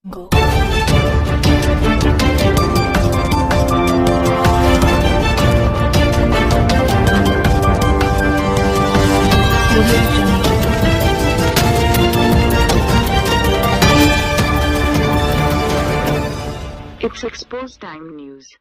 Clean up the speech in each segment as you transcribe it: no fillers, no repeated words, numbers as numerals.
Go. It's Exposed Time News.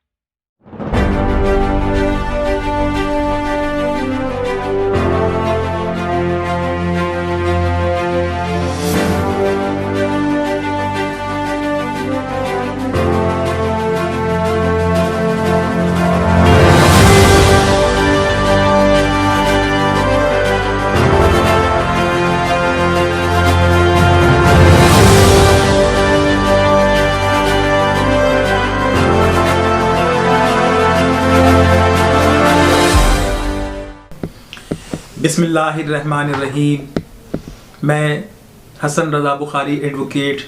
बिस्मिल्लाहिर्रहमानिर्रहीम। मैं हसन रज़ा Bukhari advocate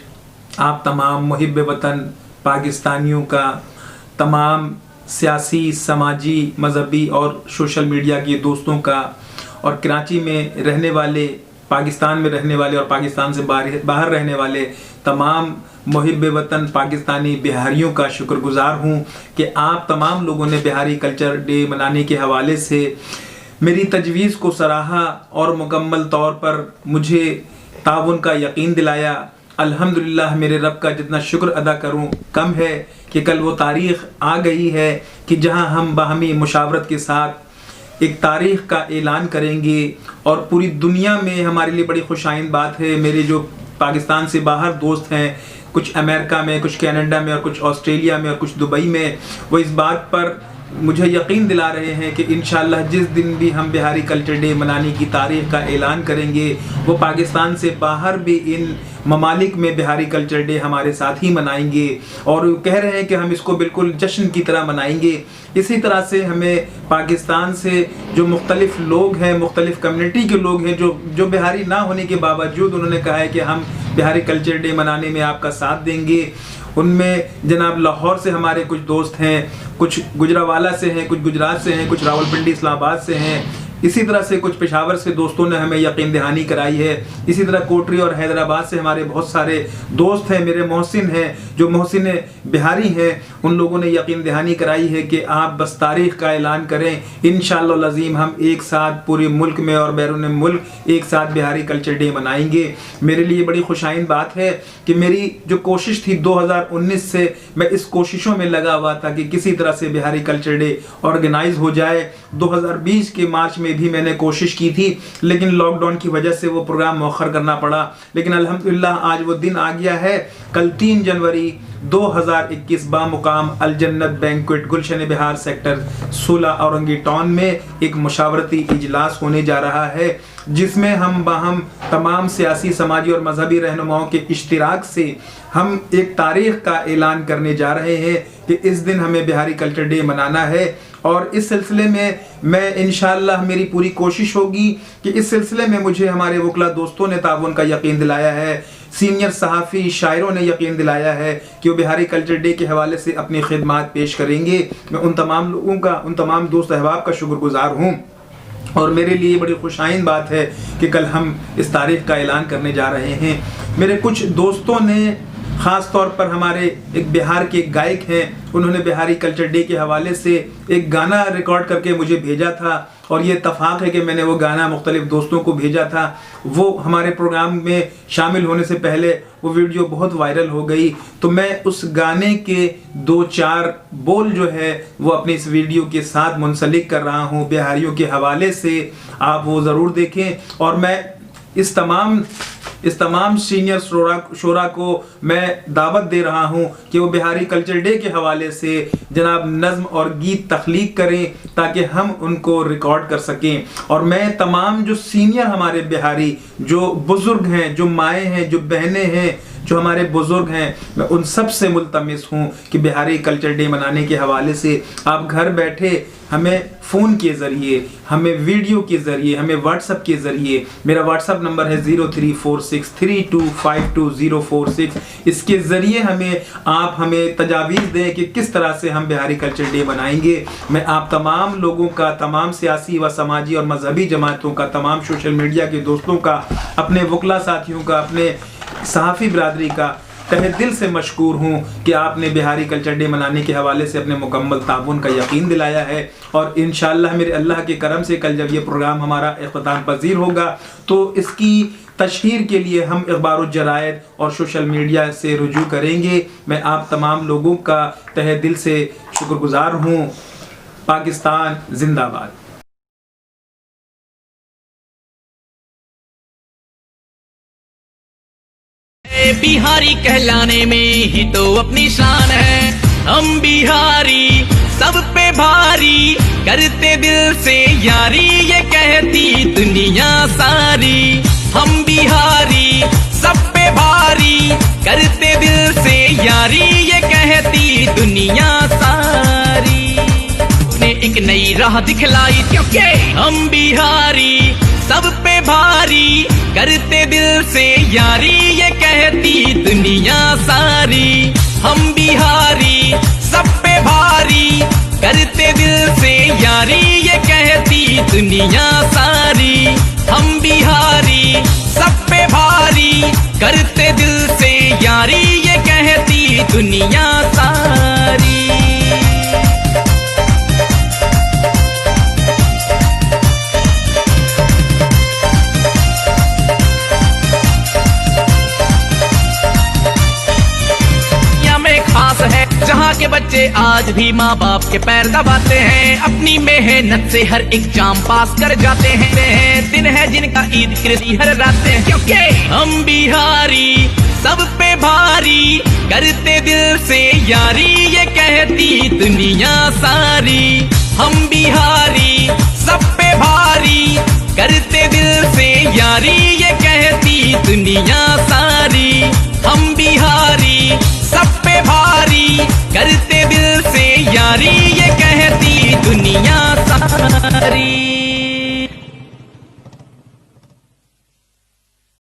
आप तमाम मुहिब वतन पाकिस्तानियों का, तमाम सियासी, समाजी, मजहबी और सोशल मीडिया के दोस्तों का, और कराची में रहने वाले, पाकिस्तान में रहने वाले और पाकिस्तान से बाहर रहने वाले तमाम मुहिब वतन पाकिस्तानी बिहारियों का शुक्रगुजार हूँ कि आप तमाम लोगों ने बिहारी कल्चर डे मनाने के हवाले से मेरी तजवीज़ को सराहा और मुकम्मल तौर पर मुझे ताउन का यकीन दिलाया। अल्हम्दुलिल्लाह, मेरे रब का जितना शुक्र अदा करूं कम है कि कल वो तारीख़ आ गई है कि जहां हम बाहमी मुशावरत के साथ एक तारीख़ का ऐलान करेंगे और पूरी दुनिया में हमारे लिए बड़ी खुशाइन बात है। मेरे जो पाकिस्तान से बाहर दोस्त हैं, कुछ अमेरिका में, कुछ कनाडा में और कुछ ऑस्ट्रेलिया में और कुछ दुबई में, वो इस बात पर मुझे यकीन दिला रहे हैं कि इंशाअल्लाह जिस दिन भी हम बिहारी कल्चर डे मनाने की तारीख़ का ऐलान करेंगे, वो पाकिस्तान से बाहर भी इन ममालिक में बिहारी कल्चर डे हमारे साथ ही मनाएंगे और कह रहे हैं कि हम इसको बिल्कुल जश्न की तरह मनाएंगे। इसी तरह से हमें पाकिस्तान से जो मुख्तलिफ लोग हैं, मुख्तलिफ कम्युनिटी के लोग हैं, जो बिहारी ना होने के बावजूद उन्होंने कहा है कि हम बिहारी कल्चर डे मनाने में आपका साथ देंगे। उनमें जनाब लाहौर से हमारे कुछ दोस्त हैं, कुछ गुजरावाला से हैं, कुछ गुजरात से हैं, कुछ रावलपिंडी इस्लामाबाद से हैं। इसी तरह से कुछ पेशावर से दोस्तों ने हमें यकीन दहानी कराई है। इसी तरह कोटरी और हैदराबाद से हमारे बहुत सारे दोस्त हैं, मेरे मोहसिन हैं जो मोहसिन बिहारी हैं, उन लोगों ने यकीन दहानी कराई है कि आप बस तारीख़ का ऐलान करें, इंशाअल्लाह अज़ीम हम एक साथ पूरे मुल्क में और बैरून मुल्क एक साथ बिहारी कल्चर डे मनाएंगे। मेरे लिए बड़ी खुशाइन बात है कि मेरी जो कोशिश थी 2019 से मैं इस कोशिशों में लगा हुआ था कि किसी तरह से बिहारी कल्चर डे ऑर्गेनाइज हो जाए। 2020 के मार्च में भी मैंने कोशिश की थी, लेकिन लॉकडाउन की वजह से वो प्रोग्राम मौखर करना पड़ा। लेकिन अल्हम्दुलिल्लाह आज वो दिन आ गया है। कल 3 जनवरी 2021 बामुकाम अल जन्नत बैंक्वेट गुलशन बिहार सेक्टर 16 औरंगी टाउन में एक मुशावरती इजलास होने जा रहा है, जिसमें हम बाहम तमाम सियासी, समाजी और मजहबी रहनुमाओं के इश्तिराक से हम एक तारीख़ का ऐलान करने जा रहे हैं कि इस दिन हमें बिहारी कल्चर डे मनाना है। और इस सिलसिले में मैं इंशाअल्लाह मेरी पूरी कोशिश होगी कि इस सिलसिले में मुझे हमारे वकला दोस्तों ने ताउन का यकीन दिलाया है, सीनियर सहाफ़ी शायरों ने यकीन दिलाया है कि वो बिहारी कल्चर डे के हवाले से अपनी खिदमात पेश करेंगे। मैं उन तमाम लोगों का, उन तमाम दोस्त अहबाब का शुक्रगुजार हूँ और मेरे लिए बड़ी खुशाइन बात है कि कल हम इस तारीख़ का ऐलान करने जा रहे हैं। मेरे कुछ दोस्तों ने, ख़ास तौर पर हमारे एक बिहार के गायक हैं, उन्होंने बिहारी कल्चर डे के हवाले से एक गाना रिकॉर्ड करके मुझे भेजा था और ये इत्तफ़ाक़ है कि मैंने वो गाना मुख्तलिफ़ दोस्तों को भेजा था। वो हमारे प्रोग्राम में शामिल होने से पहले वो वीडियो बहुत वायरल हो गई, तो मैं उस गाने के 2-4 बोल जो है वो अपने इस वीडियो के साथ मुंसलिक कर रहा हूँ बिहारियों के हवाले से। आप वो ज़रूर देखें और मैं इस तमाम सीनियर शोरा को मैं दावत दे रहा हूँ कि वो बिहारी कल्चर डे के हवाले से जनाब नज़्म और गीत तख्लीक करें ताकि हम उनको रिकॉर्ड कर सकें। और मैं तमाम जो सीनियर हमारे बिहारी, जो बुज़ुर्ग हैं, जो माएँ हैं, जो बहनें हैं, जो हमारे बुज़ुर्ग हैं, मैं उन सब से मुल्तमिस हूँ कि बिहारी कल्चर डे मनाने के हवाले से आप घर बैठे हमें फ़ोन के ज़रिए, हमें वीडियो के ज़रिए, हमें व्हाट्सएप के ज़रिए, मेरा व्हाट्सएप नंबर है 0346325046, इसके ज़रिए आप हमें तजावीज़ दें कि किस तरह से हम बिहारी कल्चर डे मनाएंगे। मैं आप तमाम लोगों का, तमाम सियासी व समाजी और मजहबी जमातों का, तमाम सोशल मीडिया के दोस्तों का, अपने वकला साथियों का, अपने सहाफ़ी बिरादरी का तहे दिल से मशकूर हूँ कि आपने बिहारी कल्चर डे मनाने के हवाले से अपने मुकम्मल ताउन का यकीन दिलाया है। और इंशाअल्लाह मेरे अल्लाह के करम से कल जब ये प्रोग्राम हमारा इख्तिताम पज़ीर होगा तो इसकी तशहीर के लिए हम अखबार जरायद और सोशल मीडिया से रुजू करेंगे। मैं आप तमाम लोगों का तहे दिल से शुक्रगुजार हूँ। पाकिस्तान जिंदाबाद। बिहारी कहलाने में ही तो अपनी शान है। हम बिहारी सब पे भारी, करते दिल से यारी, ये कहती दुनिया सारी। हम बिहारी सब पे भारी, करते दिल से यारी, ये कहती दुनिया सारी। ने एक नई राह दिखलाई क्योंकि हम बिहारी सब पे भारी, करते दिल से यारी, ये कहती दुनिया सारी। हम बिहारी सब पे भारी, करते दिल से यारी, ये कहती दुनिया सारी। हम बिहारी सब पे भारी, करते दिल से यारी, ये कहती दुनिया सारी। जहाँ के बच्चे आज भी माँ बाप के पैर दबाते हैं, अपनी मेहनत से हर एग्जाम पास कर जाते हैं। दिन है जिनका ईद कृषि हर रातें हैं, क्योंकि हम बिहारी सब पे भारी, करते दिल से यारी, ये कहती दुनिया सारी। हम बिहारी सब पे भारी, करते दिल से यारी, ये कहती दुनिया सारी। हम बिहारी